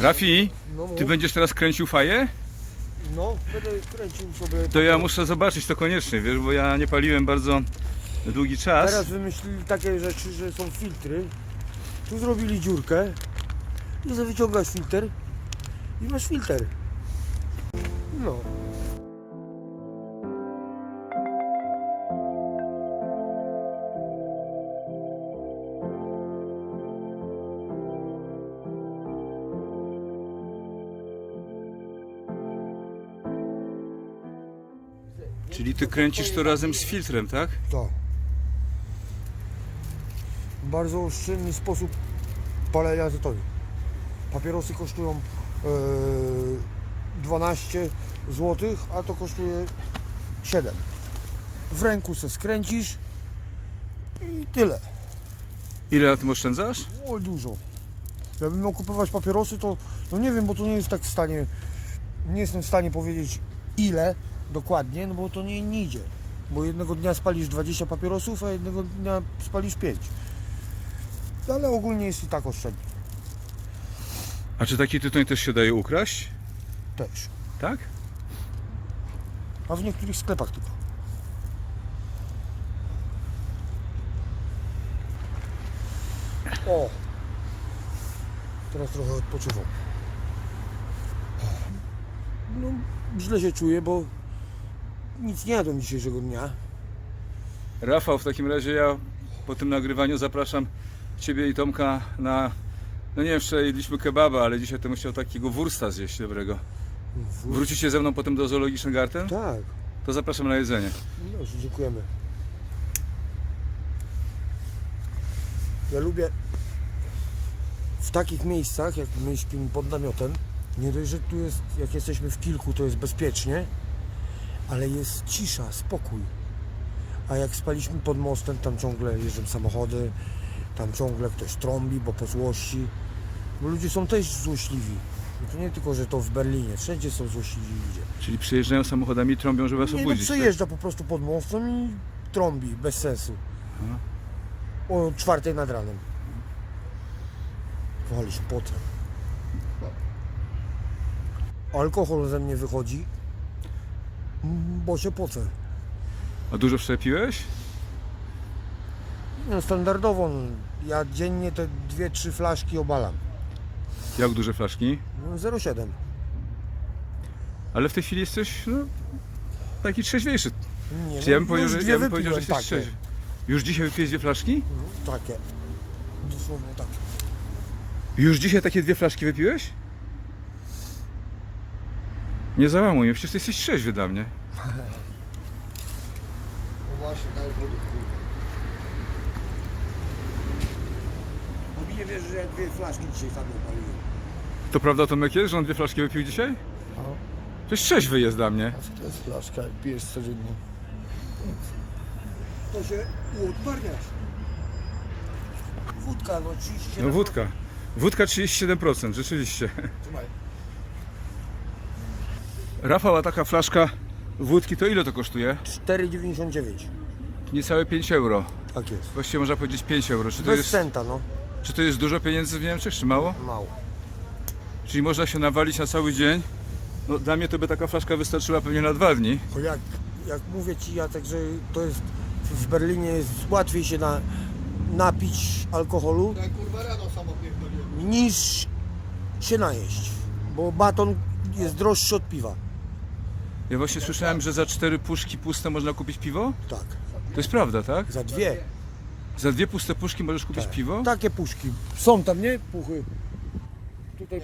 Rafi, No, ty będziesz teraz kręcił faję? no, będę kręcił sobie. To ja muszę zobaczyć to koniecznie, wiesz, bo ja nie paliłem bardzo długi czas. Teraz wymyślili takie rzeczy, że są filtry. Tu zrobili dziurkę i sobie wyciągasz filtr i masz filtr. No. Czyli ty kręcisz to razem z filtrem, tak? Tak. Bardzo oszczędny sposób palenia tytoniu. Papierosy kosztują 12 zł, a to kosztuje 7. W ręku se skręcisz i tyle. Ile na tym oszczędzasz? O, dużo. Jakbym miał kupować papierosy, to no nie wiem, bo to nie jest tak w stanie, nie jestem w stanie powiedzieć ile dokładnie, no bo to nie idzie. Bo jednego dnia spalisz 20 papierosów, a jednego dnia spalisz 5. Ale ogólnie jest i tak oszczędnie. A czy taki tytoń też się daje ukraść? Też. Tak? A w niektórych sklepach tylko. O! Teraz trochę odpoczywam. No, źle się czuję, bo nic nie jadłem dzisiejszego dnia. Rafał, w takim razie ja po tym nagrywaniu zapraszam Ciebie i Tomka na... No nie wiem, wczoraj jedliśmy kebaba, ale dzisiaj to bym chciał takiego wursta zjeść dobrego. Wrócicie ze mną potem do Zoologiczny Garten? Tak. To zapraszam na jedzenie. No, dziękujemy. Ja lubię w takich miejscach, jak my śpimy pod namiotem, nie dość, że tu jest, jak jesteśmy w kilku, to jest bezpiecznie, ale jest cisza, spokój. A jak spaliśmy pod mostem, tam ciągle jeżdżą samochody, tam ciągle ktoś trąbi, bo po złości. Bo ludzie są też złośliwi. To nie tylko, że to w Berlinie, wszędzie są złośliwi ludzie. Czyli przyjeżdżają samochodami i trąbią, żeby was Nie, no obudzić. przejeżdża po prostu pod mostem i trąbi, bez sensu. Aha. O 4 nad ranem. Wali się potem. Alkohol ze mnie wychodzi, bo się pocę. A dużo przepiłeś? No, standardowo, ja dziennie te 2-3 flaszki obalam. Jak duże flaszki? No, 0,7. Ale w tej chwili jesteś, no, taki trzeźwiejszy. Nie, Czy ja bym powiedział, już że, dwie ja bym powiedział, że wypiłem jesteś takie. trzeźwy? Już dzisiaj wypiłeś 2 flaszki? Takie. Dosłownie takie. Już dzisiaj takie 2 flaszki wypiłeś? Nie załamuj mnie, przecież ty jesteś trzeźwy dla mnie. No właśnie, daj wody. Bo mi nie wierzy, że ja 2 flaszki dzisiaj sam opaliłem. To prawda, Tomek, jest, że on 2 flaszki wypił dzisiaj? Przecież trzeźwy jest dla mnie. A co to jest flaszka, jak pijesz codziennie? To się uodparniasz. Wódka, no 37. No wódka. Wódka 37%, rzeczywiście. Trzymaj. Rafał, a taka flaszka wódki to ile to kosztuje? 4,99. Niecałe 5 euro. Tak jest. Właściwie można powiedzieć 5 euro. Bez centa, no. Czy to jest dużo pieniędzy w Niemczech, czy mało? Mało. Czyli można się nawalić na cały dzień? No dla mnie to by taka flaszka wystarczyła pewnie na 2 dni. Bo jak mówię Ci, Jacek, że to jest w Berlinie jest łatwiej się napić alkoholu niż się najeść. Bo baton jest droższy od piwa. Ja właśnie słyszałem, że za 4 puszki puste można kupić piwo? Tak. To jest prawda, tak? Za 2. Za 2 puste puszki możesz kupić piwo? Takie puszki. Są tam, nie? Puchy. Tutaj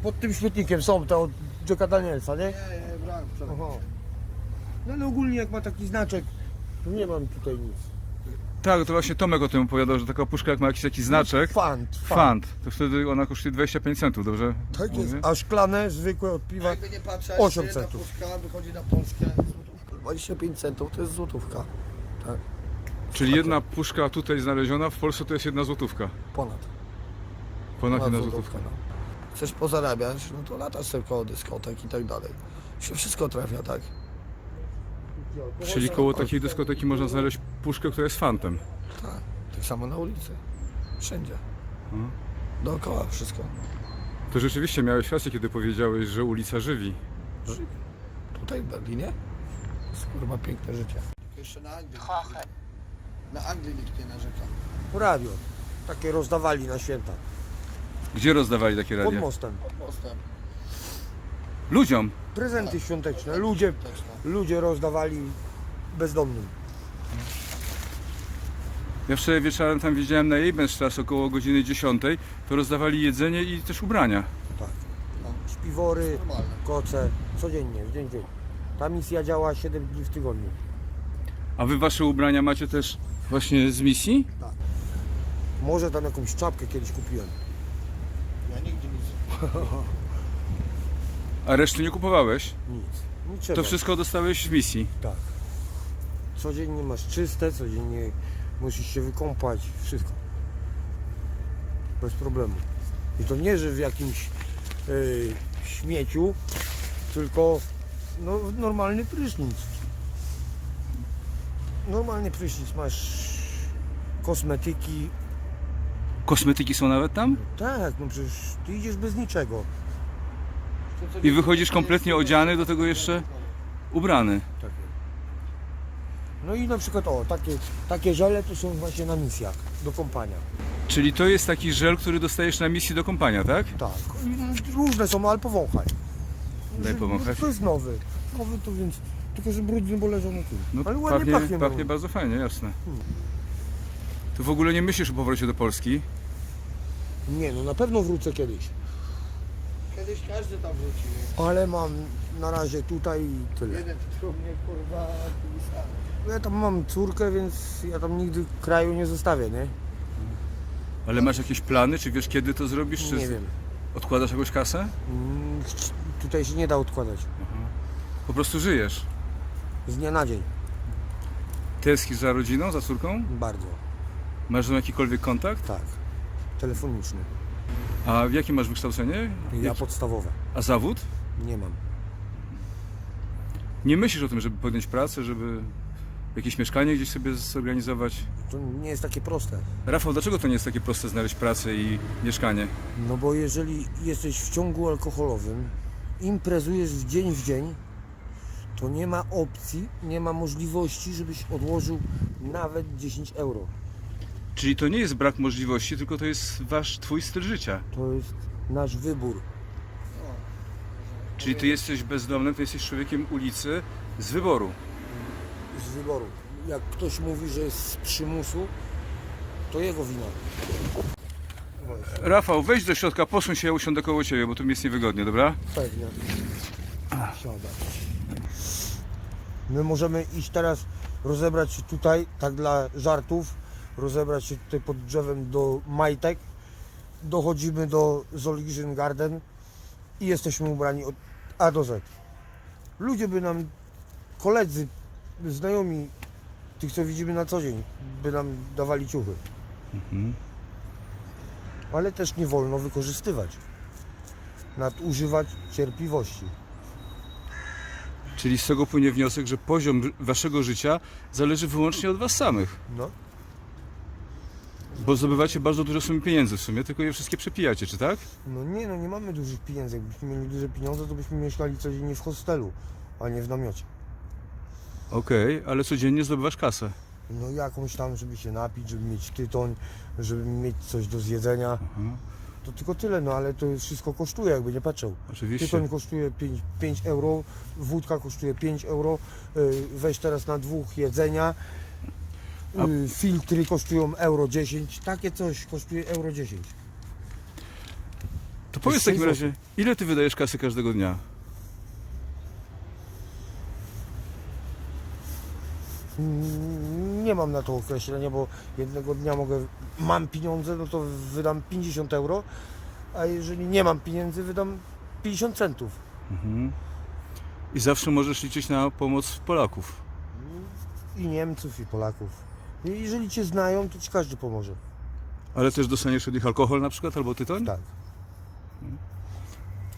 pod tym śmietnikiem są te od Jacka Danielsa, nie? Nie, brałem. No ale ogólnie jak ma taki znaczek, to nie mam tutaj nic. Tak, to właśnie Tomek o tym opowiadał, że taka puszka jak ma jakiś taki znaczek, Fant. to wtedy ona kosztuje 25 centów, dobrze? Tak jest. mówię? A szklane, zwykłe od piwa, Jakby nie patrzeć, 8 jedna centów. puszka wychodzi na Polskę złotówkę. 25 centów to jest złotówka. Tak, Czyli jedna puszka tutaj znaleziona, w Polsce to jest 1 złotówka. ponad. Ponad 1 złotówka, złotówka. no. Chcesz pozarabiać, no to latasz sobie koło dyskotek i tak dalej. Się wszystko trafia, tak? Czyli koło takiej dyskoteki można znaleźć puszkę, która jest fantem. Tak. Tak samo na ulicy. Wszędzie. Mhm. Dookoła wszystko. To rzeczywiście miałeś rację, kiedy powiedziałeś, że ulica żywi. Tutaj w Berlinie jest kurwa piękne życie. Jeszcze na Anglii. Na Anglii nikt nie narzeka. Radio. Takie rozdawali na święta. Gdzie rozdawali takie Pod radia? mostem. Pod mostem. Ludziom. Prezenty świąteczne. Świąteczne. Ludzie rozdawali bezdomnym. Ja wczoraj wieczorem tam widziałem na Ebenstrasse około godziny 10, to rozdawali jedzenie i też ubrania. Tak. No, Śpiwory, normalne. koce. Codziennie, w dzień w dzień. Ta misja działa 7 dni w tygodniu. A wy wasze ubrania macie też właśnie z misji? Może tam jakąś czapkę kiedyś kupiłem. Ja nigdy nic. A reszty nie kupowałeś? Nic. Niczego. To wszystko dostałeś z misji. Tak. Codziennie masz czyste, codziennie musisz się wykąpać, wszystko. Bez problemu. I to nie, że w jakimś śmieciu, tylko no, normalny prysznic. Normalny prysznic, masz kosmetyki. Kosmetyki są nawet tam? Tak, no przecież ty idziesz bez niczego. I wychodzisz kompletnie odziany, do tego jeszcze ubrany. Takie. No i na przykład takie żele to są właśnie na misjach do kąpania. Czyli to jest taki żel, który dostajesz na misji do kąpania, tak? Tak. I różne są, ale powąchaj. Daj powąchać. To jest nowy. Nowy to więc, tylko że brudny, bo leżał na tym. No, Ale ładnie pachnie. pachnie bardzo fajnie, jasne. Tu w ogóle nie myślisz o powrocie do Polski? Nie, no na pewno wrócę kiedyś. Kiedyś każdy tam wróci. Nie? Ale mam na razie tutaj i tyle. Jeden tu mnie kurwa pisał. Ja tam mam córkę, więc ja tam nigdy kraju nie zostawię, nie? Ale masz jakieś plany, czy wiesz kiedy to zrobisz? Czy Nie wiem. odkładasz jakąś kasę? Tutaj się nie da odkładać. Po prostu żyjesz. Z dnia na dzień. Tęsknisz za rodziną, za córką? Bardzo. Masz z nią jakikolwiek kontakt? Tak. Telefoniczny. A jakie masz wykształcenie? Ja podstawowe. A zawód? Nie mam. Nie myślisz o tym, żeby podjąć pracę, żeby jakieś mieszkanie gdzieś sobie zorganizować? To nie jest takie proste. Rafał, dlaczego to nie jest takie proste znaleźć pracę i mieszkanie? No bo jeżeli jesteś w ciągu alkoholowym, imprezujesz w dzień, to nie ma opcji, nie ma możliwości, żebyś odłożył nawet 10 euro. Czyli to nie jest brak możliwości, tylko to jest twój styl życia. To jest nasz wybór. Czyli ty jesteś bezdomnym, ty jesteś człowiekiem ulicy z wyboru. Z wyboru. Jak ktoś mówi, że jest z przymusu, to jego wina. Rafał, wejdź do środka, posuń się, ja usiądę koło ciebie, bo tu mi jest niewygodnie, dobra? Pewnie. Siada. My możemy iść teraz, rozebrać się tutaj, tak dla żartów, rozebrać się tutaj pod drzewem do majtek. Dochodzimy do Zoological Garden i jesteśmy ubrani od A do Z. Ludzie by nam, koledzy, znajomi, tych co widzimy na co dzień, by nam dawali ciuchy. Ale też nie wolno wykorzystywać, nadużywać cierpliwości. Czyli z tego płynie wniosek, że poziom waszego życia zależy wyłącznie od was samych. No, Bo zdobywacie bardzo duże sumy pieniędzy w sumie, tylko je wszystkie przepijacie, czy tak? nie mamy dużych pieniędzy. Jakbyśmy mieli duże pieniądze, to byśmy mieszkali codziennie w hostelu, a nie w namiocie. Okej, ale codziennie zdobywasz kasę. No jakąś tam, żeby się napić, żeby mieć tytoń, żeby mieć coś do zjedzenia. To tylko tyle, no ale to wszystko kosztuje, jakby nie patrzył. Oczywiście. Tytoń kosztuje 5 euro, wódka kosztuje 5 euro, weź teraz na dwóch jedzenia, filtry kosztują euro 10, takie coś kosztuje euro 10. To powiedz w takim 6 razie, ile ty wydajesz kasy każdego dnia? Nie mam na to określenia, bo jednego dnia mam pieniądze, no to wydam 50 euro, a jeżeli nie mam pieniędzy, wydam 50 centów. I zawsze możesz liczyć na pomoc Polaków. I Niemców, i Polaków. I jeżeli cię znają, to ci każdy pomoże. Ale też dostaniesz od nich alkohol na przykład, albo tytoń? Tak.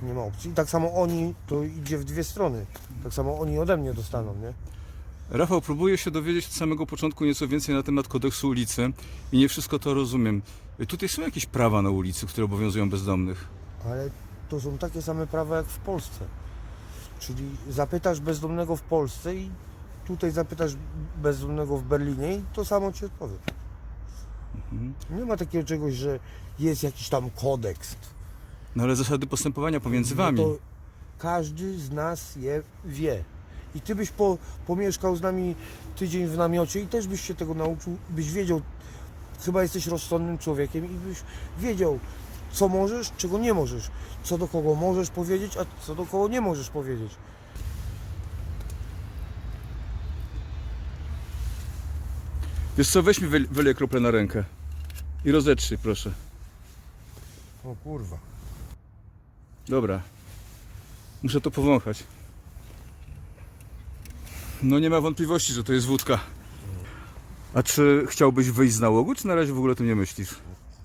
Nie ma opcji. I tak samo oni, to idzie w dwie strony. Tak samo oni ode mnie dostaną, nie? Rafał, próbuję się dowiedzieć od samego początku nieco więcej na temat kodeksu ulicy i nie wszystko to rozumiem. Tutaj są jakieś prawa na ulicy, które obowiązują bezdomnych. Ale to są takie same prawa jak w Polsce. Czyli zapytasz bezdomnego w Polsce i tutaj zapytasz bezdomnego w Berlinie i to samo ci odpowie. Nie ma takiego czegoś, że jest jakiś tam kodeks. No ale zasady postępowania pomiędzy wami. To każdy z nas je wie. I ty byś pomieszkał z nami tydzień w namiocie i też byś się tego nauczył, byś wiedział, chyba jesteś rozsądnym człowiekiem i byś wiedział, co możesz, czego nie możesz, co do kogo możesz powiedzieć, a co do kogo nie możesz powiedzieć. Wiesz co, weź mi wylej kroplę na rękę i rozetrzyj, proszę. O kurwa. Dobra. Muszę to powąchać. No nie ma wątpliwości, że to jest wódka. A czy chciałbyś wyjść z nałogu, czy na razie w ogóle o tym nie myślisz?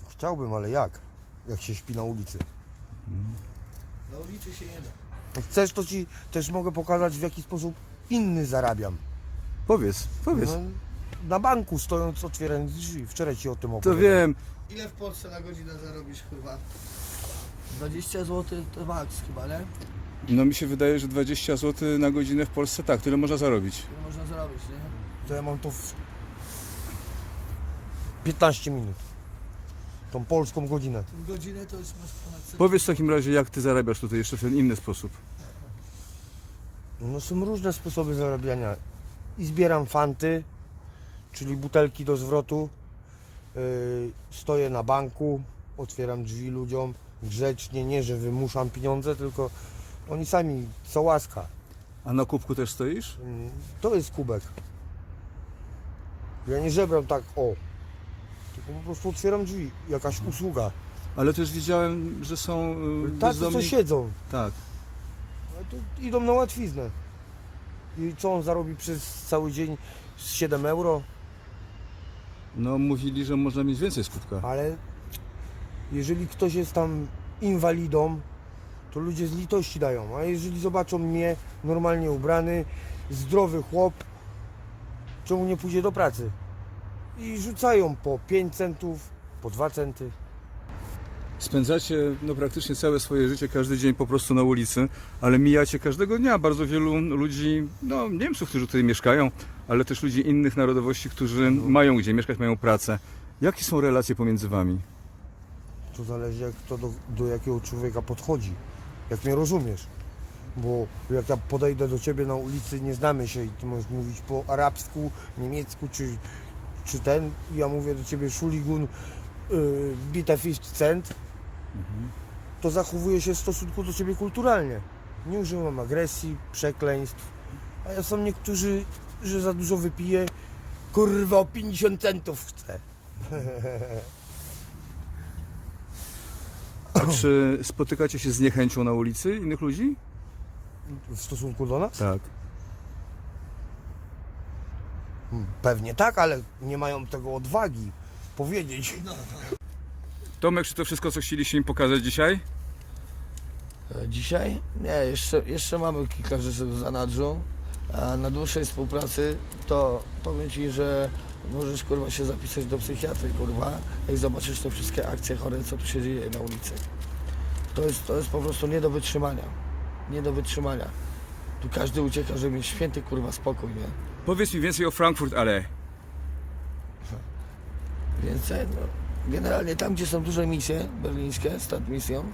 Chciałbym, ale jak? Jak się śpi na ulicy. Na ulicy się nie da. Jak chcesz, to ci też mogę pokazać, w jaki sposób inny zarabiam. Powiedz. No, na banku stojąc, otwierając drzwi. Wczoraj ci o tym To opowiadałem. wiem. Ile w Polsce na godzinę zarobisz, kurwa? 20 zł to max chyba, nie? No mi się wydaje, że 20 zł na godzinę w Polsce tak, tyle można zarobić. Tyle można zarobić, nie? To ja mam to w 15 minut. Tą polską godzinę. W godzinę to już masz ponad 100. Powiedz w takim razie, jak ty zarabiasz tutaj jeszcze w ten inny sposób. No są różne sposoby zarabiania. I zbieram fanty, czyli butelki do zwrotu. Stoję na banku, otwieram drzwi ludziom grzecznie, nie że wymuszam pieniądze, tylko oni sami, co łaska. A na kubku też stoisz? To jest kubek. Ja nie żebram tak o, tylko po prostu otwieram drzwi, jakaś usługa. Ale też widziałem, że są Tak, to co bezdomni. siedzą, Tak. ale to idą na łatwiznę. I co on zarobi przez cały dzień? Z 7 euro? No mówili, że można mieć więcej z kubka. Ale jeżeli ktoś jest tam inwalidą, to ludzie z litości dają. A jeżeli zobaczą mnie normalnie ubrany, zdrowy chłop, czemu nie pójdzie do pracy? I rzucają po 5 centów, po 2 centy. Spędzacie no, praktycznie całe swoje życie, każdy dzień po prostu na ulicy, ale mijacie każdego dnia bardzo wielu ludzi, no Niemców, którzy tutaj mieszkają, ale też ludzi innych narodowości, którzy mają gdzie mieszkać, mają pracę. Jakie są relacje pomiędzy wami? To zależy, jak to do jakiego człowieka podchodzi, jak mnie rozumiesz. Bo jak ja podejdę do ciebie na ulicy, nie znamy się i ty możesz mówić po arabsku, niemiecku czy ten, i ja mówię do ciebie Schuligun, bitte 50 cent, to zachowuję się w stosunku do ciebie kulturalnie. Nie używam agresji, przekleństw, a są niektórzy, że za dużo wypiję, kurwa o 50 centów chcę. A czy spotykacie się z niechęcią na ulicy innych ludzi? W stosunku do nas? Tak. Pewnie tak, ale nie mają tego odwagi powiedzieć. Tomek, czy to wszystko, co chcieliście im pokazać dzisiaj? Dzisiaj? Nie, jeszcze mamy kilka rzeczy w zanadrzu. A na dłuższej współpracy to powiem Ci, że możesz kurwa się zapisać do psychiatry, kurwa, jak zobaczysz te wszystkie akcje chore, co tu się dzieje na ulicy. To jest po prostu nie do wytrzymania. Nie do wytrzymania. Tu każdy ucieka, żeby mieć święty kurwa spokój, nie? Powiedz mi więcej o Frankfurt Allee. Więc no, generalnie tam, gdzie są duże misje berlińskie, Stadtmission,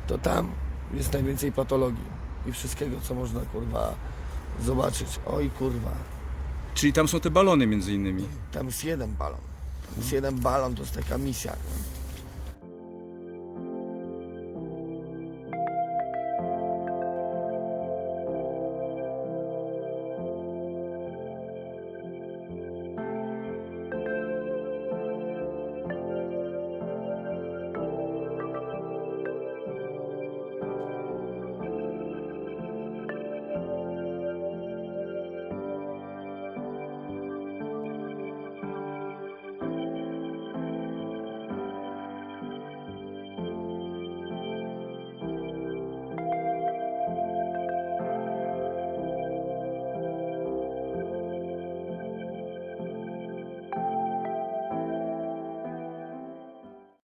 to tam jest najwięcej patologii i wszystkiego, co można kurwa zobaczyć. Oj kurwa, Czyli tam są te balony między innymi. tam jest jeden balon. Tam jest jeden balon, to jest taka misja. Nie?